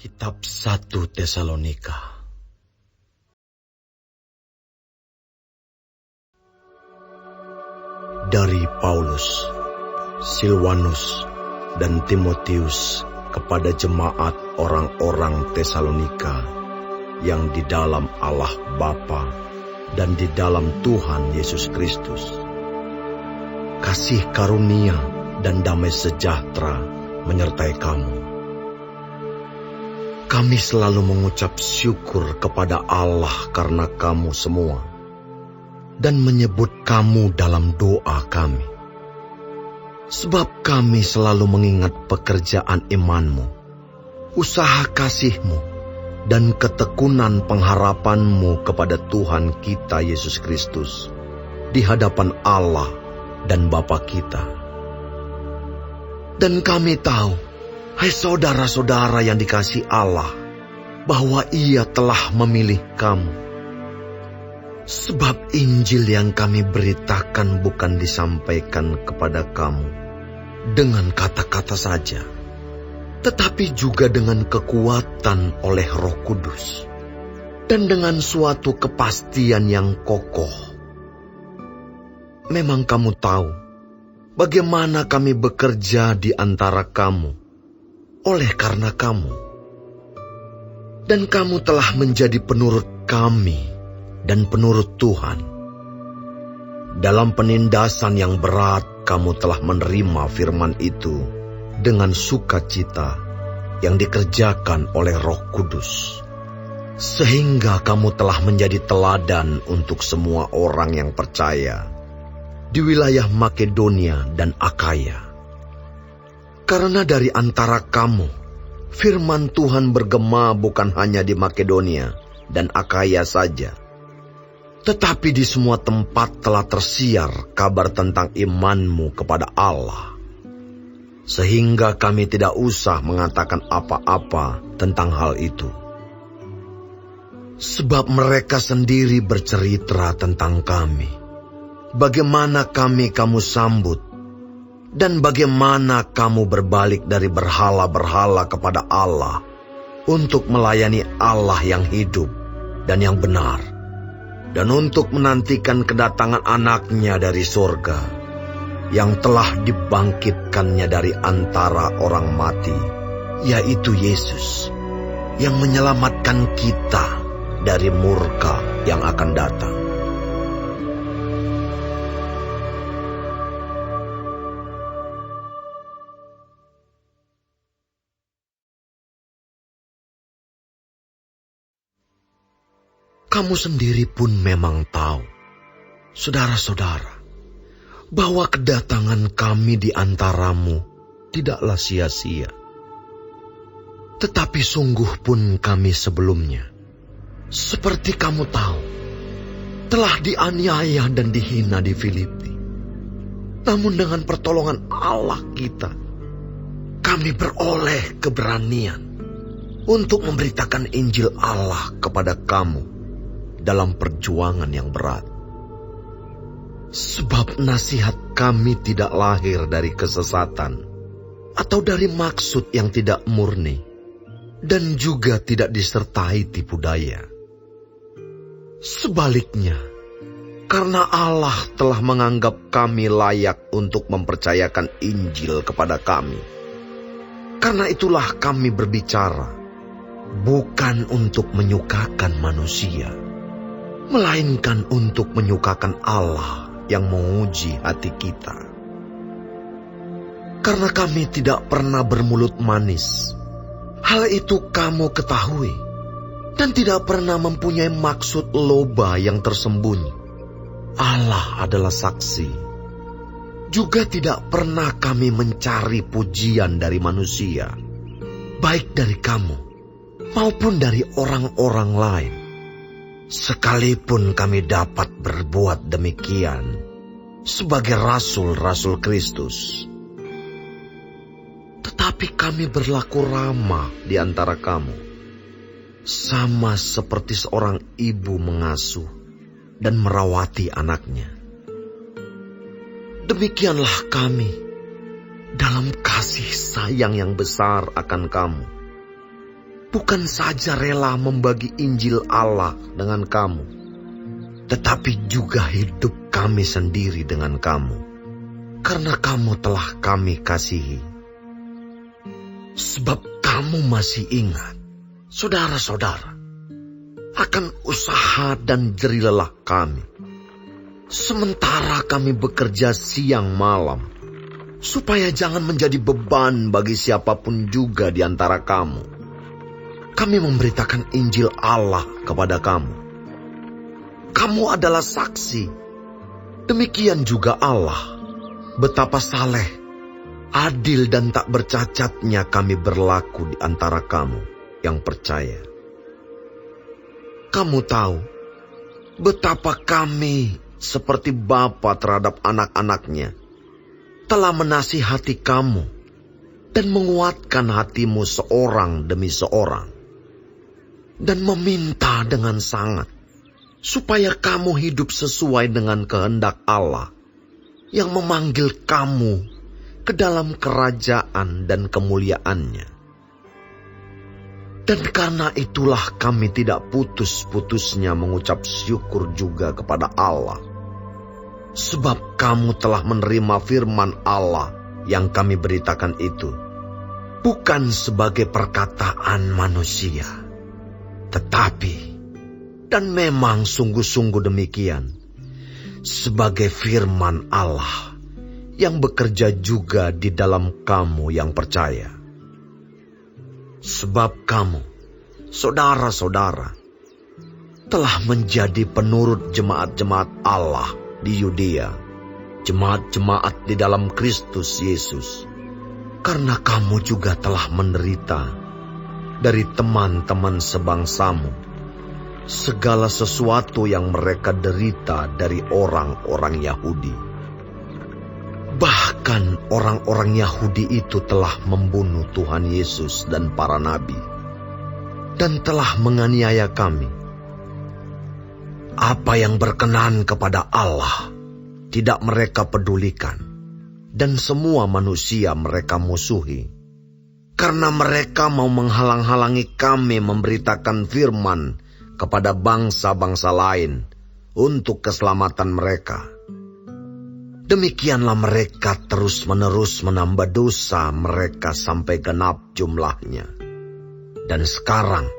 Kitab 1 Tesalonika. Dari Paulus, Silwanus, dan Timotius kepada jemaat orang-orang Tesalonika yang di dalam Allah Bapa dan di dalam Tuhan Yesus Kristus. Kasih karunia dan damai sejahtera menyertai kamu. Kami selalu mengucap syukur kepada Allah karena kamu semua, dan menyebut kamu dalam doa kami. Sebab kami selalu mengingat pekerjaan imanmu, usaha kasihmu, dan ketekunan pengharapanmu kepada Tuhan kita Yesus Kristus, di hadapan Allah dan Bapa kita. Dan kami tahu, hai saudara-saudara yang dikasihi Allah, bahwa Ia telah memilih kamu. Sebab Injil yang kami beritakan bukan disampaikan kepada kamu dengan kata-kata saja, tetapi juga dengan kekuatan oleh Roh Kudus, dan dengan suatu kepastian yang kokoh. Memang kamu tahu bagaimana kami bekerja di antara kamu oleh karena kamu, dan kamu telah menjadi penurut kami dan penurut Tuhan. Dalam penindasan yang berat kamu telah menerima firman itu dengan sukacita yang dikerjakan oleh Roh Kudus, sehingga kamu telah menjadi teladan untuk semua orang yang percaya di wilayah Makedonia dan Akaya. Karena dari antara kamu, firman Tuhan bergema bukan hanya di Makedonia dan Akaya saja, tetapi di semua tempat telah tersiar kabar tentang imanmu kepada Allah, sehingga kami tidak usah mengatakan apa-apa tentang hal itu. Sebab mereka sendiri bercerita tentang kami, bagaimana kamu sambut, dan bagaimana kamu berbalik dari berhala-berhala kepada Allah untuk melayani Allah yang hidup dan yang benar, dan untuk menantikan kedatangan anaknya dari surga, yang telah dibangkitkannya dari antara orang mati, yaitu Yesus, yang menyelamatkan kita dari murka yang akan datang. Kamu sendiri pun memang tahu, saudara-saudara, bahwa kedatangan kami di antaramu tidaklah sia-sia. Tetapi sungguh pun kami sebelumnya, seperti kamu tahu, telah dianiaya dan dihina di Filipi. Namun dengan pertolongan Allah kita, kami beroleh keberanian untuk memberitakan Injil Allah kepada kamu dalam perjuangan yang berat. Sebab nasihat kami tidak lahir dari kesesatan atau dari maksud yang tidak murni, dan juga tidak disertai tipu daya. Sebaliknya, karena Allah telah menganggap kami layak untuk mempercayakan Injil kepada kami, karena itulah kami berbicara, bukan untuk menyukakan manusia, melainkan untuk menyukakan Allah yang menguji hati kita. Karena kami tidak pernah bermulut manis, hal itu kamu ketahui, dan tidak pernah mempunyai maksud loba yang tersembunyi. Allah adalah saksi. Juga tidak pernah kami mencari pujian dari manusia, baik dari kamu maupun dari orang-orang lain. Sekalipun kami dapat berbuat demikian sebagai rasul-rasul Kristus, tetapi kami berlaku ramah di antara kamu, sama seperti seorang ibu mengasuh dan merawati anaknya. Demikianlah kami dalam kasih sayang yang besar akan kamu. bukan saja rela membagi Injil Allah dengan kamu, tetapi juga hidup kami sendiri dengan kamu, karena kamu telah kami kasihi. Sebab kamu masih ingat, saudara-saudara, akan usaha dan jerih lelah kami, sementara kami bekerja siang malam, supaya jangan menjadi beban bagi siapapun juga di antara kamu. Kami memberitakan Injil Allah kepada kamu. Kamu adalah saksi. Demikian juga Allah. Betapa saleh, adil dan tak bercacatnya kami berlaku di antara kamu yang percaya. Kamu tahu betapa kami seperti bapa terhadap anak-anaknya telah menasihati kamu dan menguatkan hatimu seorang demi seorang, dan meminta dengan sangat supaya kamu hidup sesuai dengan kehendak Allah yang memanggil kamu ke dalam kerajaan dan kemuliaannya. Dan karena itulah kami tidak putus-putusnya mengucap syukur juga kepada Allah, sebab kamu telah menerima firman Allah yang kami beritakan itu, bukan sebagai perkataan manusia, tetapi, dan memang sungguh-sungguh demikian, sebagai firman Allah yang bekerja juga di dalam kamu yang percaya. Sebab kamu, saudara-saudara, telah menjadi penurut jemaat-jemaat Allah di Yudea, jemaat-jemaat di dalam Kristus Yesus, karena kamu juga telah menderita dari teman-teman sebangsamu segala sesuatu yang mereka derita dari orang-orang Yahudi. Bahkan orang-orang Yahudi itu telah membunuh Tuhan Yesus dan para nabi, dan telah menganiaya kami. Apa yang berkenan kepada Allah tidak mereka pedulikan, dan semua manusia mereka musuhi, karena mereka mau menghalang-halangi kami memberitakan firman kepada bangsa-bangsa lain untuk keselamatan mereka. Demikianlah mereka terus-menerus menambah dosa mereka sampai genap jumlahnya. Dan sekarang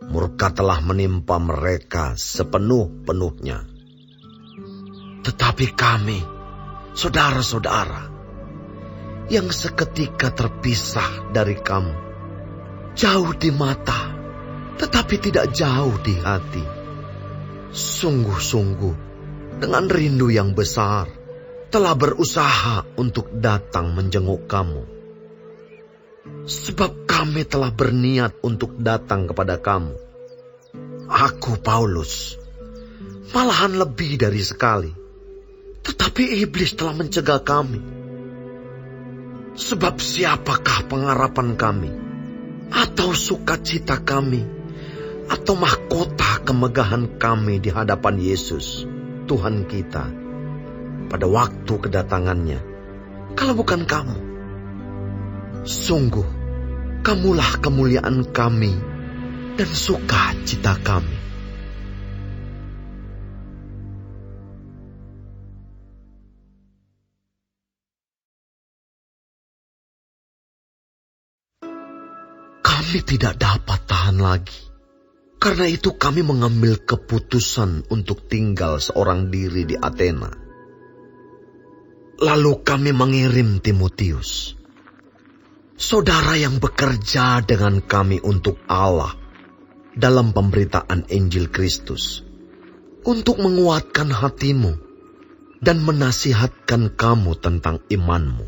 murka telah menimpa mereka sepenuh-penuhnya. Tetapi kami, saudara-saudara, yang seketika terpisah dari kamu, jauh di mata, tetapi tidak jauh di hati, sungguh-sungguh dengan rindu yang besar, telah berusaha untuk datang menjenguk kamu. Sebab kami telah berniat untuk datang kepada kamu. Aku, Paulus, malahan lebih dari sekali, tetapi iblis telah mencegah kami. Sebab siapakah pengharapan kami, atau sukacita kami, atau mahkota kemegahan kami di hadapan Yesus, Tuhan kita, pada waktu kedatangannya, kalau bukan kamu? Sungguh, kamulah kemuliaan kami dan sukacita kami. Kami tidak dapat tahan lagi. Karena itu kami mengambil keputusan untuk tinggal seorang diri di Athena. Lalu kami mengirim Timotius, saudara yang bekerja dengan kami untuk Allah dalam pemberitaan Injil Kristus, untuk menguatkan hatimu dan menasihatkan kamu tentang imanmu,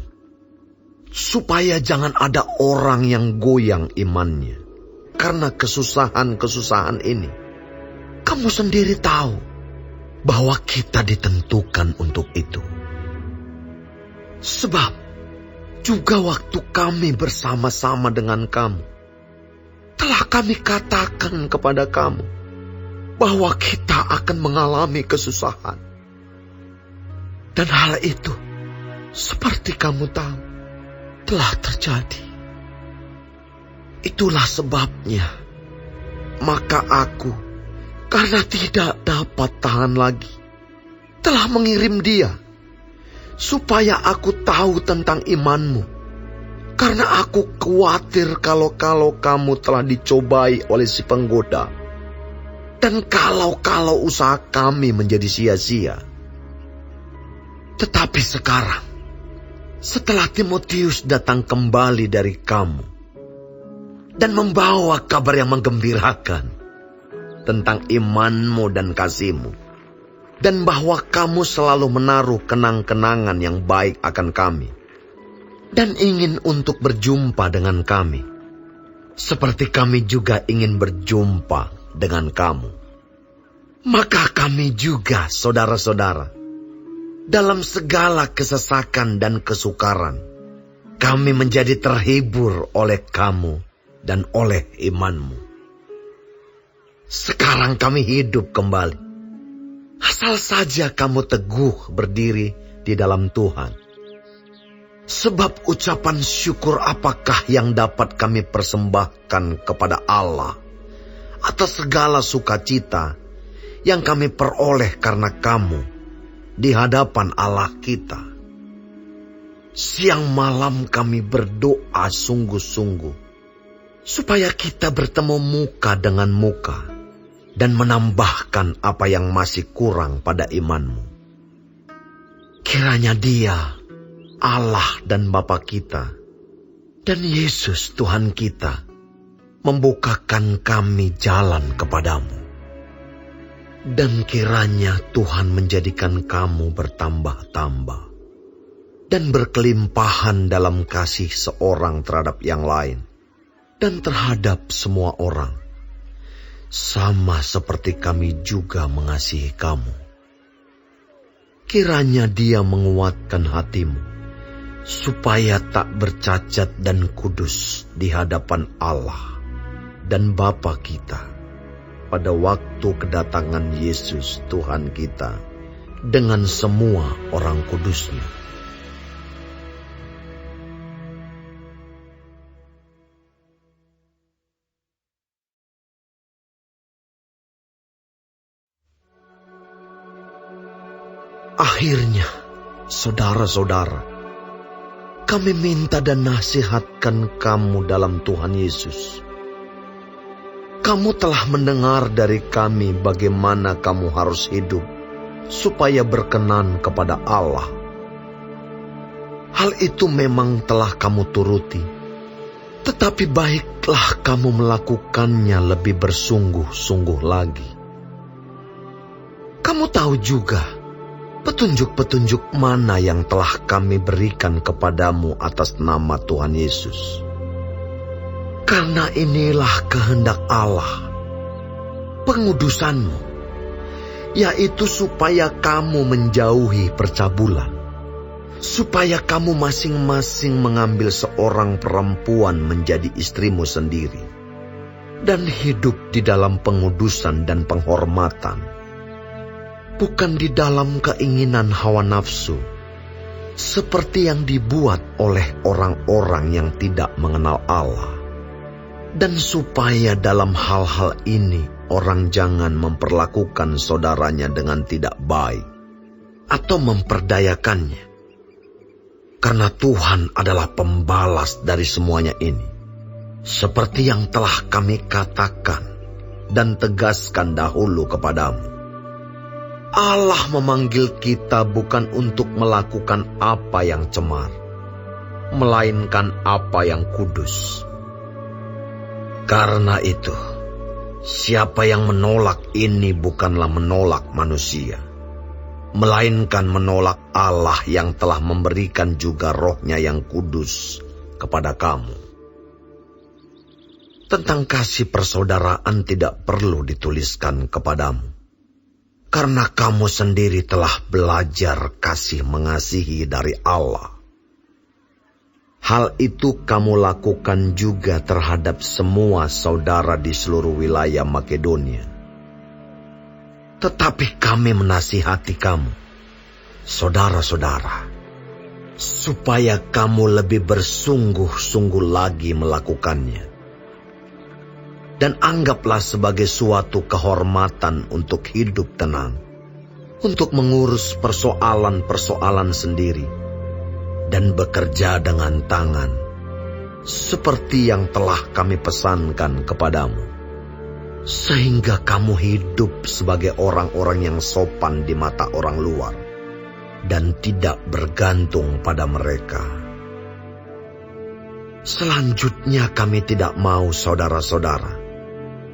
supaya jangan ada orang yang goyang imannya karena kesusahan-kesusahan ini. Kamu sendiri tahu bahwa kita ditentukan untuk itu. Sebab juga waktu kami bersama-sama dengan kamu, telah kami katakan kepada kamu bahwa kita akan mengalami kesusahan. Dan hal itu, seperti kamu tahu, telah terjadi. Itulah sebabnya maka aku, karena tidak dapat tahan lagi, telah mengirim dia, supaya aku tahu tentang imanmu. Karena aku khawatir kalau kamu telah dicobai oleh si penggoda, dan kalau usaha kami menjadi sia-sia. Tetapi sekarang, setelah Timotius datang kembali dari kamu dan membawa kabar yang menggembirakan tentang imanmu dan kasihmu, dan bahwa kamu selalu menaruh kenang-kenangan yang baik akan kami, dan ingin untuk berjumpa dengan kami, seperti kami juga ingin berjumpa dengan kamu. Maka kami juga, saudara-saudara, dalam segala kesesakan dan kesukaran, kami menjadi terhibur oleh kamu dan oleh imanmu. Sekarang kami hidup kembali, asal saja kamu teguh berdiri di dalam Tuhan. Sebab ucapan syukur apakah yang dapat kami persembahkan kepada Allah atas segala sukacita yang kami peroleh karena kamu di hadapan Allah kita. Siang malam kami berdoa sungguh-sungguh supaya kita bertemu muka dengan muka dan menambahkan apa yang masih kurang pada imanmu. Kiranya Dia, Allah dan Bapa kita, dan Yesus Tuhan kita, membukakan kami jalan kepadamu. Dan kiranya Tuhan menjadikan kamu bertambah-tambah dan berkelimpahan dalam kasih seorang terhadap yang lain dan terhadap semua orang, sama seperti kami juga mengasihi kamu. Kiranya Dia menguatkan hatimu, supaya tak bercacat dan kudus di hadapan Allah dan Bapa kita, pada waktu kedatangan Yesus Tuhan kita dengan semua orang kudus-Nya. Akhirnya, saudara-saudara, kami minta dan nasihatkan kamu dalam Tuhan Yesus. Kamu telah mendengar dari kami bagaimana kamu harus hidup supaya berkenan kepada Allah. Hal itu memang telah kamu turuti, tetapi baiklah kamu melakukannya lebih bersungguh-sungguh lagi. Kamu tahu juga petunjuk-petunjuk mana yang telah kami berikan kepadamu atas nama Tuhan Yesus. Karena inilah kehendak Allah, pengudusanmu, yaitu supaya kamu menjauhi percabulan, supaya kamu masing-masing mengambil seorang perempuan menjadi istrimu sendiri, dan hidup di dalam pengudusan dan penghormatan, bukan di dalam keinginan hawa nafsu, seperti yang dibuat oleh orang-orang yang tidak mengenal Allah. Dan supaya dalam hal-hal ini orang jangan memperlakukan saudaranya dengan tidak baik atau memperdayakannya. Karena Tuhan adalah pembalas dari semuanya ini, seperti yang telah kami katakan dan tegaskan dahulu kepadamu. Allah memanggil kita bukan untuk melakukan apa yang cemar, melainkan apa yang kudus. Karena itu, siapa yang menolak ini bukanlah menolak manusia, melainkan menolak Allah yang telah memberikan juga Roh-Nya yang kudus kepada kamu. Tentang kasih persaudaraan tidak perlu dituliskan kepadamu, karena kamu sendiri telah belajar kasih mengasihi dari Allah. Hal itu kamu lakukan juga terhadap semua saudara di seluruh wilayah Makedonia. Tetapi kami menasihati kamu, saudara-saudara, supaya kamu lebih bersungguh-sungguh lagi melakukannya. dan anggaplah sebagai suatu kehormatan untuk hidup tenang, untuk mengurus persoalan-persoalan sendiri, dan bekerja dengan tangan, seperti yang telah kami pesankan kepadamu, sehingga kamu hidup sebagai orang-orang yang sopan di mata orang luar, dan tidak bergantung pada mereka. Selanjutnya kami tidak mau, saudara-saudara,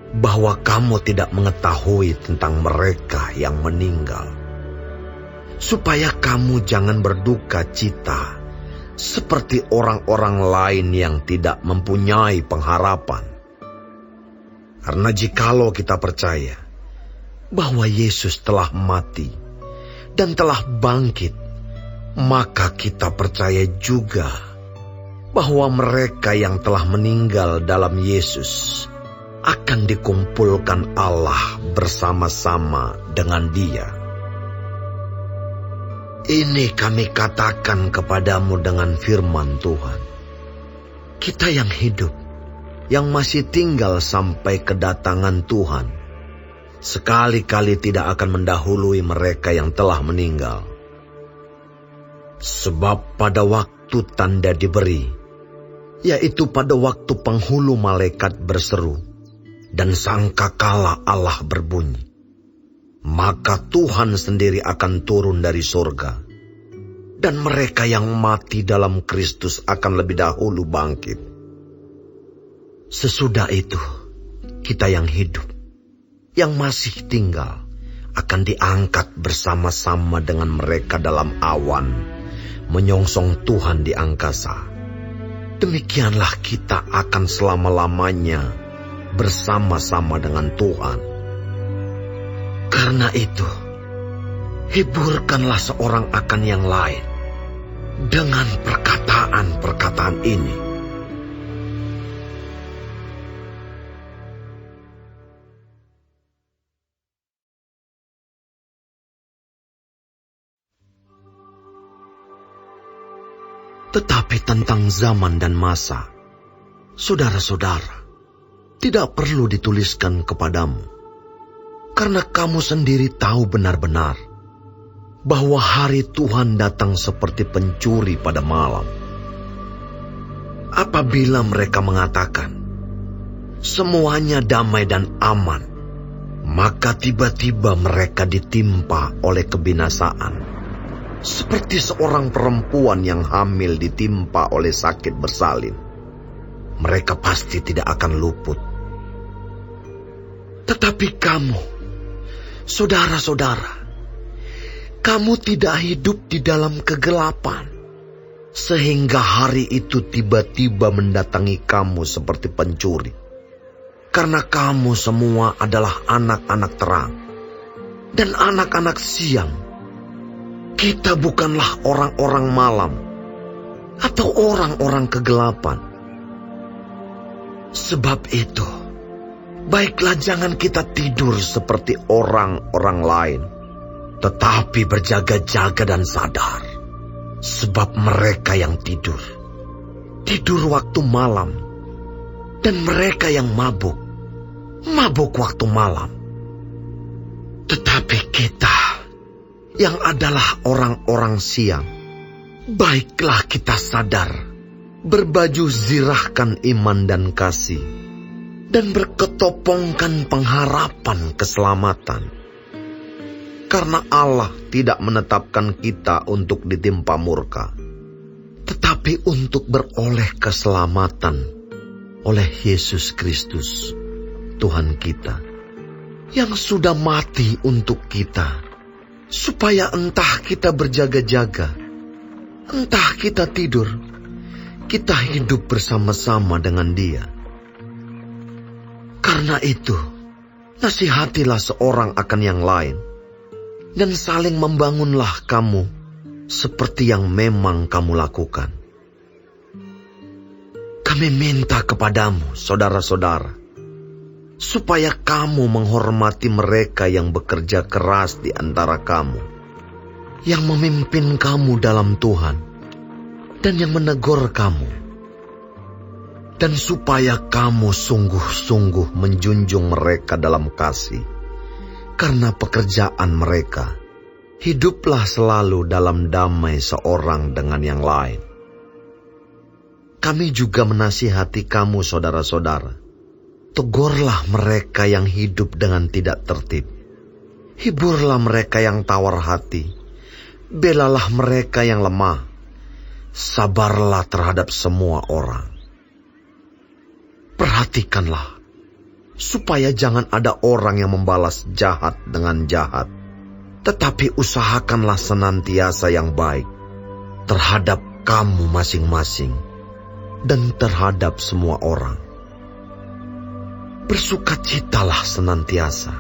bahwa kamu tidak mengetahui tentang mereka yang meninggal, supaya kamu jangan berduka cita seperti orang-orang lain yang tidak mempunyai pengharapan. Karena jikalau kita percaya bahwa Yesus telah mati dan telah bangkit, maka kita percaya juga bahwa mereka yang telah meninggal dalam Yesus akan dikumpulkan Allah bersama-sama dengan Dia. Ini kami katakan kepadamu dengan firman Tuhan. Kita yang hidup, yang masih tinggal sampai kedatangan Tuhan, sekali-kali tidak akan mendahului mereka yang telah meninggal. Sebab pada waktu tanda diberi, yaitu pada waktu penghulu malaikat berseru, dan sangkakala Allah berbunyi, maka Tuhan sendiri akan turun dari surga, dan mereka yang mati dalam Kristus akan lebih dahulu bangkit. Sesudah itu, kita yang hidup, yang masih tinggal, akan diangkat bersama-sama dengan mereka dalam awan, menyongsong Tuhan di angkasa. Demikianlah kita akan selama-lamanya bersama-sama dengan Tuhan. Karena itu, hiburkanlah seorang akan yang lain dengan perkataan-perkataan ini. Tetapi tentang zaman dan masa, saudara-saudara, tidak perlu dituliskan kepadamu, karena kamu sendiri tahu benar-benar bahwa hari Tuhan datang seperti pencuri pada malam. Apabila mereka mengatakan, semuanya damai dan aman, maka tiba-tiba mereka ditimpa oleh kebinasaan, seperti seorang perempuan yang hamil ditimpa oleh sakit bersalin. Mereka pasti tidak akan luput. Tetapi kamu, saudara-saudara, kamu tidak hidup di dalam kegelapan, sehingga hari itu tiba-tiba mendatangi kamu seperti pencuri. Karena kamu semua adalah anak-anak terang dan anak-anak siang. Kita bukanlah orang-orang malam atau orang-orang kegelapan. Sebab itu, baiklah jangan kita tidur seperti orang-orang lain, tetapi berjaga-jaga dan sadar. Sebab mereka yang tidur waktu malam, dan mereka yang mabuk waktu malam. Tetapi kita yang adalah orang-orang siang, baiklah kita sadar, berbaju zirahkan iman dan kasih, dan berketopongkan pengharapan keselamatan. Karena Allah tidak menetapkan kita untuk ditimpa murka, tetapi untuk beroleh keselamatan oleh Yesus Kristus, Tuhan kita, yang sudah mati untuk kita, supaya entah kita berjaga-jaga, entah kita tidur, kita hidup bersama-sama dengan Dia. Karena itu, nasihatilah seorang akan yang lain, dan saling membangunlah kamu seperti yang memang kamu lakukan. Kami minta kepadamu, saudara-saudara, supaya kamu menghormati mereka yang bekerja keras di antara kamu, yang memimpin kamu dalam Tuhan, dan yang menegur kamu. dan supaya kamu sungguh-sungguh menjunjung mereka dalam kasih. Karena pekerjaan mereka, hiduplah selalu dalam damai seorang dengan yang lain. Kami juga menasihati kamu, saudara-saudara. Tegurlah mereka yang hidup dengan tidak tertib. Hiburlah mereka yang tawar hati. Belalah mereka yang lemah. Sabarlah terhadap semua orang. Perhatikanlah, supaya jangan ada orang yang membalas jahat dengan jahat. Tetapi usahakanlah senantiasa yang baik terhadap kamu masing-masing dan terhadap semua orang. Bersukacitalah senantiasa.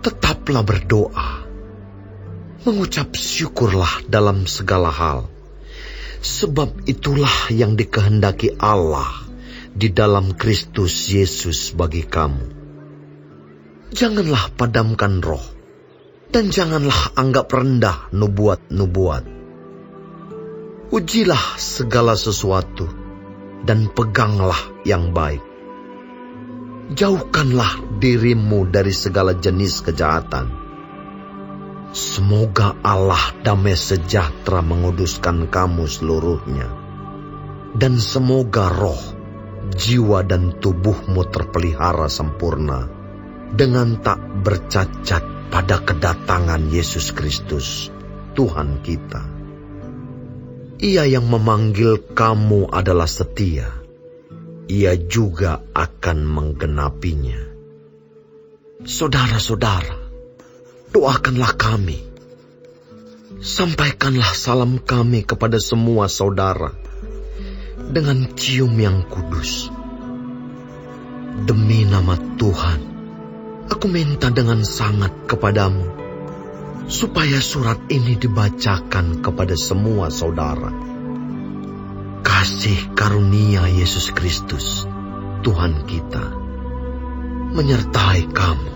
Tetaplah berdoa. Mengucap syukurlah dalam segala hal. Sebab itulah yang dikehendaki Allah di dalam Kristus Yesus bagi kamu. Janganlah padamkan roh, dan janganlah anggap rendah nubuat-nubuat. Ujilah segala sesuatu, dan peganglah yang baik. Jauhkanlah dirimu dari segala jenis kejahatan. Semoga Allah damai sejahtera menguduskan kamu seluruhnya. Dan semoga roh, jiwa dan tubuhmu terpelihara sempurna dengan tak bercacat pada kedatangan Yesus Kristus, Tuhan kita. Ia yang memanggil kamu adalah setia. Ia juga akan menggenapinya. Saudara-saudara, doakanlah kami. Sampaikanlah salam kami kepada semua saudara dengan cium yang kudus. Demi nama Tuhan, aku minta dengan sangat kepadamu, supaya surat ini dibacakan kepada semua saudara. Kasih karunia Yesus Kristus, Tuhan kita, menyertai kamu.